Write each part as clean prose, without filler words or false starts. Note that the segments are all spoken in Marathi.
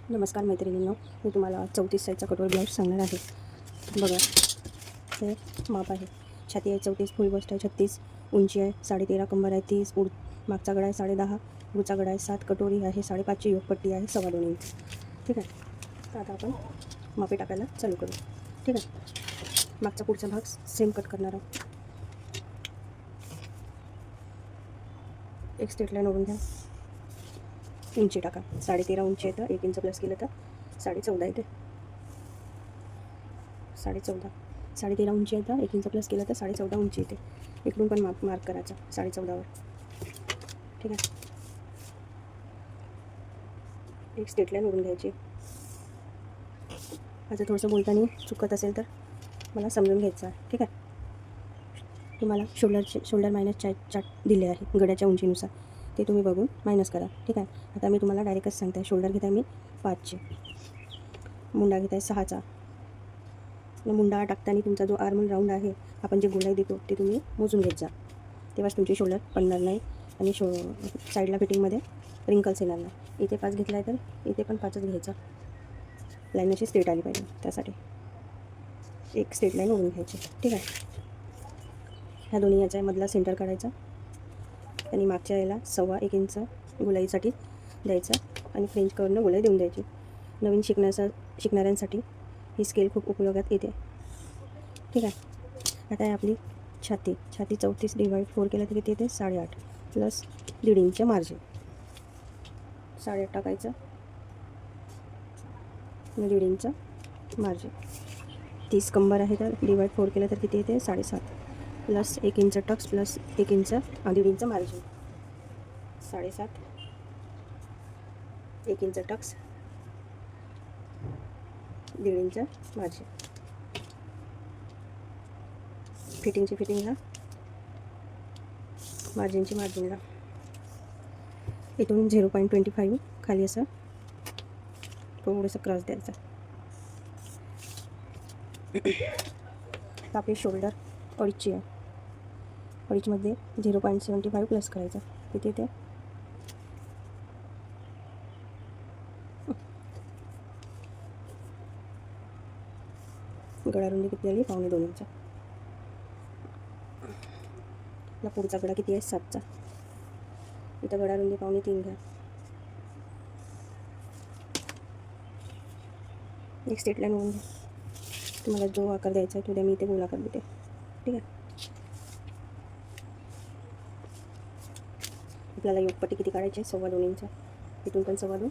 नमस्कार मैत्रिणींनो, मी तुम्हाला 34 साईजचा कटोरी ब्लाऊज सांगणार आहे. बघा, हे माप आहे. छाती आहे 34, फुल बस्ट आहे 36, उंची आहे 13.5, कंबर आहे 30, मागचा गळा आहे 10.5, पुढचा गळा आहे 7, कटोरी आहे 5.5ची, योगपट्टी आहे 2.25 इंच. ठीक आहे. तर आता आपण मापे टाकायला चालू करू. ठीक आहे. मागचा पुढचा भाग सेम कट करणार आहोत. एक स्ट्रेट लाईन ओढून घ्या. उंची टाका. 13.5 उंची येतं. 1 इंच प्लस केलं तर 14.5 येते. 14.5. 13.5 उंची येतं. 1 इंच प्लस केलं तर 14.5 उंची येते. इकडून पण मार्क करायचा 14.5वर. ठीक आहे. एक स्ट्रेट लाईन ओढून घ्यायची. माझं थोडंसं बोलताना चुकत असेल तर मला समजून घ्यायचं आहे. ठीक आहे. तुम्हाला शोल्डर मायनस चार्ट दिले आहे गड्याच्या उंचीनुसार, ते तुम्ही बघून मायनस करा. ठीक आहे. आता मी तुम्हाला डायरेक्टच सांगते. शोल्डर घेत आहे मी 5चे, मुंडा घेत आहे 6चा. मुंडा टाकताना तुमचा जो आर्म राऊंड आहे, आपण जे गोलाई देतो ते तुम्ही मोजून घेत जा. तेव्हाच तुमची शोल्डर पडणार नाही आणि साईडला फिटिंगमध्ये रिंकल्स येणार नाही. इथे 5 घेतला आहे तर इथे पण 5च घ्यायचा. लाईन अशी स्ट्रेट आली पाहिजे. त्यासाठी एक स्ट्रेट लाईन ओढून घ्यायची. ठीक आहे. ह्या दोन्ही याचा मधला सेंटर काढायचा आणि मागच्या याला 1.25 इंच गोलाईसाठी द्यायचा आणि फ्रेंच कर्वनं गोलाई देऊन द्यायची. नवीन शिकणाऱ्यांसाठी ही स्केल खूप उपयोगात येते. ठीक आहे. आता आहे आपली छाती 34 डिवाइड 4 केलं तर किती येते? 8.5 प्लस 1.5 इंच मार्जिन. 8.5 टाकायचं आणि 1.5 इंच मार्जिन. 30 कंबर आहे तर डिवाइड 4 केलं तर किती येते? 7.5 plus 1 inch tucks plus 1 inch 1.5 inch margin. 7.5, 1 inch tucks, 1.5 inch margin. फिटिंगला मार्जिनला इथून 0.25 खाली असं थोडंसं क्रॉस द्यायचं. आपली शोल्डर 2.5 आहे. 2.5मध्ये 0.75 प्लस करायचं. किती ते गळा रुंदी किती आली? 1.25 इंच. आपला पुढचा गळा किती आहे? 7चा. इथं गळा रुंदी 2.25 घ्या. एक स्ट्रेट लाईन होऊन घ्या. तुम्हाला जो आकार द्यायचा आहे तो द्या. मी इथे गोलाकार देते. ठीक आहे. आपल्याला योगपट्टी किती काढायची आहे? 2.25 इंच. इथून पण 2.25,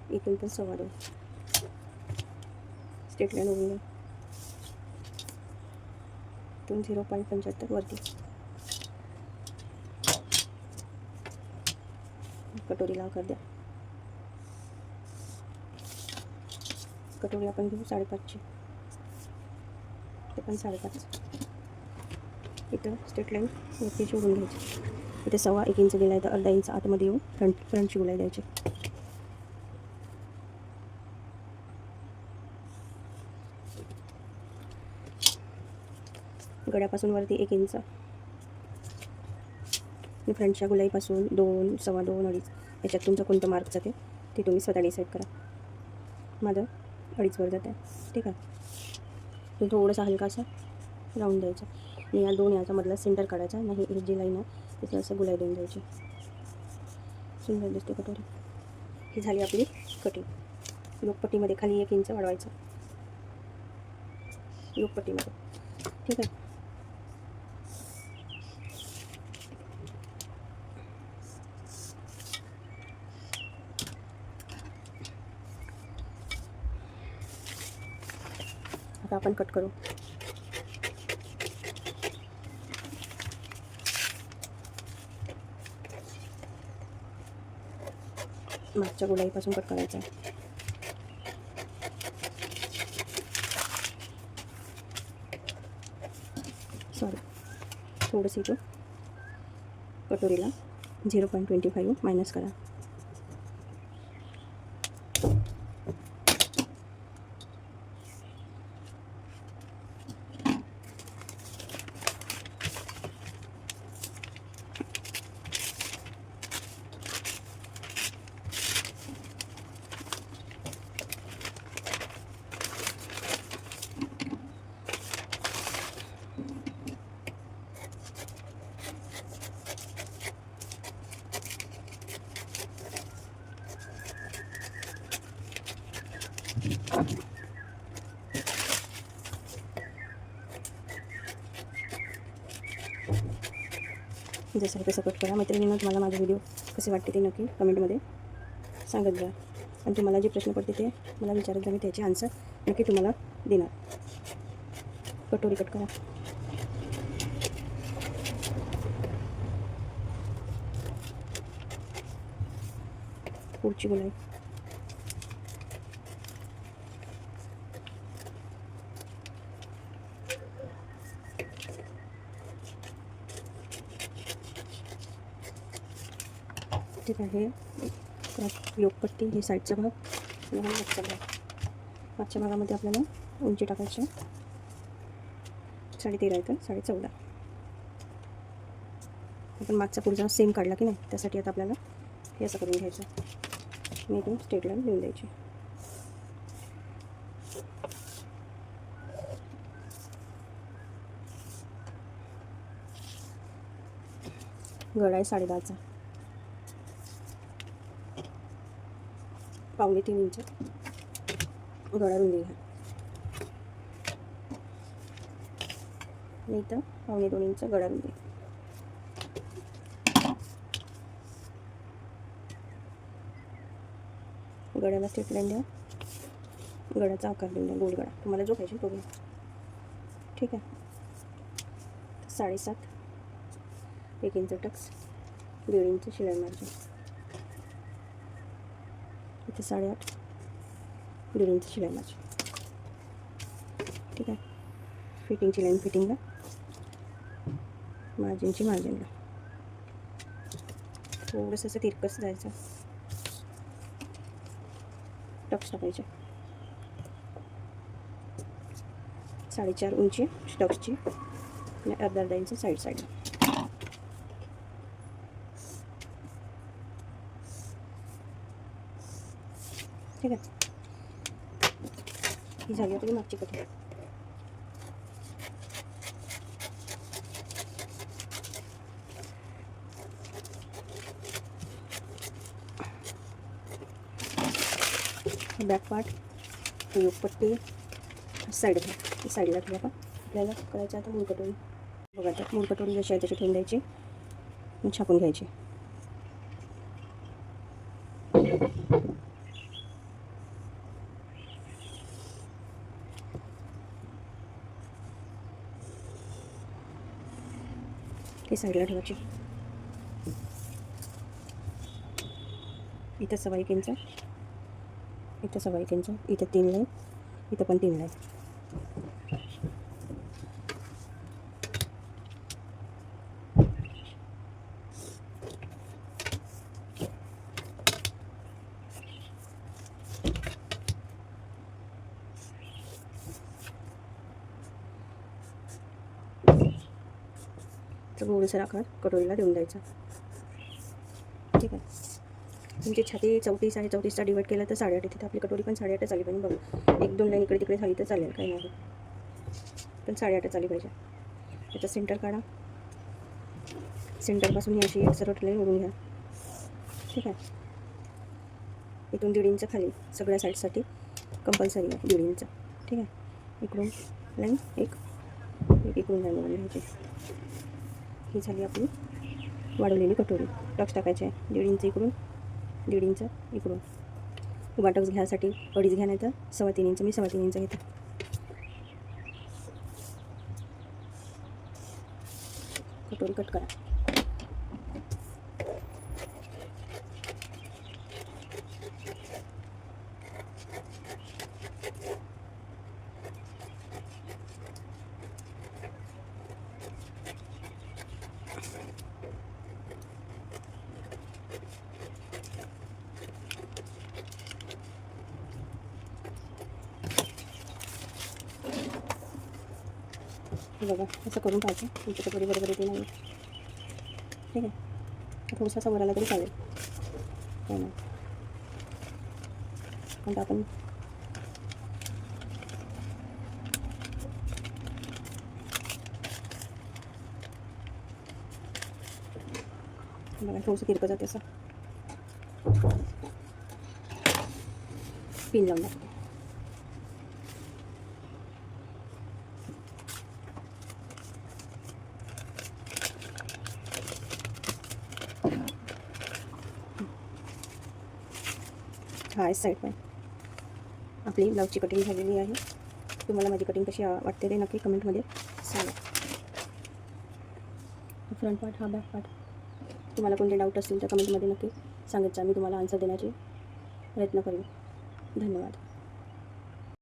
इथून पण 2.25. स्ट्रेट लाईन होऊन घ्या. इथून 0.75 वरती. कटोरीला आकार द्या. कटोरी आपण घेऊ 5.5ची. ते पण 5.5. इथं स्ट्रेट लाईन वरती शोधून घ्यायची. इथे 1.25 इंच दिला आहे तर 1.5 इंच आतमध्ये येऊन फ्रंटची गोलाई द्यायची. गड्यापासून वरती 1 इंच आणि फ्रंटच्या गोलाईपासून 2, 2.25, 2.5 याच्यात तुमचं कोणतं मार्क जाते ते तुम्ही स्वतः डिसाईड करा. माझं 2.5 वर जात आहे. ठीक आहे. तो थोडासा हलकासा राऊंड द्यायचा आणि या दोन याचा मधला सेंटर काढायचा. नाही ही जी लाईन आहे तिथे असं गोलाई देऊन द्यायची. सुंदर दिसते कटोरी. ही झाली आपली कटिंग. योगपट्टीमध्ये खाली 1 इंच वाढवायचं योगपट्टीमध्ये. ठीक आहे. आता आपण कट करू. मागच्या गोलाईपासून कट करायचा. थोडंसं इथं कटोरीला 0.25 मायनस करा. जसं आहे तसं कट करा. मैत्रिणींनो, तुम्हाला माझे व्हिडिओ कसे वाटते ते नक्की कमेंटमध्ये सांगत जा. आणि तुम्हाला जे प्रश्न पडते ते मला विचारत जा, मी त्याचे आन्सर नक्की तुम्हाला देणार. कटोरी कट करा. पुढची गोलाई. ठीक आहे. योगपट्टी हे साईडचा भाग आणि हा मागचा भाग. मागच्या भागामध्ये आपल्याला उंची टाकायची 13.5 आहे तर 14.5. आपण मागचा पुढचा सेम काढला की नाही, त्यासाठी आता आपल्याला हे असं करून घ्यायचं. मी इथून स्ट्रेट लाईन देऊन द्यायची. गळा आहे 10.5चा. 2.25 इंच गळा रुंदी घ्या. नाही तर 2.25 इंच गळा रुंदी. गळ्याला स्ट्रेट लाईन द्या. गळ्याचा आकार देऊन द्या, गोल गळा तुम्हाला जो पाहिजे तो घ्या. ठीक आहे. 7.5 1 इंच टक्स, 1.5 इंच शिलाई मार्जिन. इथे 8.5 1.5 इंच शिलाई मार्जिन. ठीक आहे. फिटिंगची लाईन फिटिंगला, मार्जिनची मार्जिनला. थोडंसं असं तिरकस जायचं. टक्स टाकायचे. 4.5 उंची टक्सची आणि अर्धा इंच साईडला. ठीक आहे. ही झाली आपली मागची cutting. Back part, Yogapatti, side घ्या. साईडला ठेवा. आपल्याला करायचं आता मूळ कटोरी. बघा, तर मूळ कटोरी जशी आहे तशी ठेवून द्यायची आणि छापून घ्यायची. ती साईडला ठेवायची. इथं 1.25 इंच, इथं 1.25 इंच, इथं 3 लाईन, इथं पण 3 लाईन. तर गोलसर आकार कटोरीला देऊन द्यायचा. ठीक आहे. तुमची छाती 34 आणि 34चा डिवाईड केला तर 8.5. तिथे आपली कटोरी पण 8.5 आली पाहिजे. बघा, 1-2 लाईन इकडे तिकडे झाली तर चालेल, काही नाही, पण 8.5 आली पाहिजे. त्याचा सेंटर काढा. सेंटरपासून ही अशी सरळ लाईन ओढून घ्या. ठीक आहे. इथून 1.5 इंच खाली सगळ्या साईडसाठी कंपल्सरी आहे 1.5 इंच. ठीक आहे. इकडून लाईन एक इकडून लाईन ओढून घ्यायची. ही झाली आपली वाढवलेली कटोरी. टक्स टाकायचे आहे 1.5 इंच इकडून, 1.5 इंच इकडून. उभा टक्स घ्यायसाठी 2.5 घ्या, नाही तर 3.25 इंच. मी 3.25 इंच घेते. कटोरी कट करा. बघा, असं करून पाहायचं. तुमच्या कटोरी बरोबर येते नाही. ठीक आहे. थोडंसं असं वर आला तरी चालेल, काही नाही. पण आपण बघा, थोडंसं तिरकं जाते असं. पिन लावून टाकते. हा आहे साईड पाय. आपली ब्लाऊजची कटिंग झालेली आहे. तुम्हाला माझी कटिंग कशी वाटते ते नक्की कमेंटमध्ये सांगा. फ्रंट पार्ट, हा बॅक पार्ट. तुम्हाला कोणते डाऊट असतील तर कमेंटमध्ये नक्की सांगत जा. मी तुम्हाला आन्सर देण्याचे प्रयत्न करेन. धन्यवाद.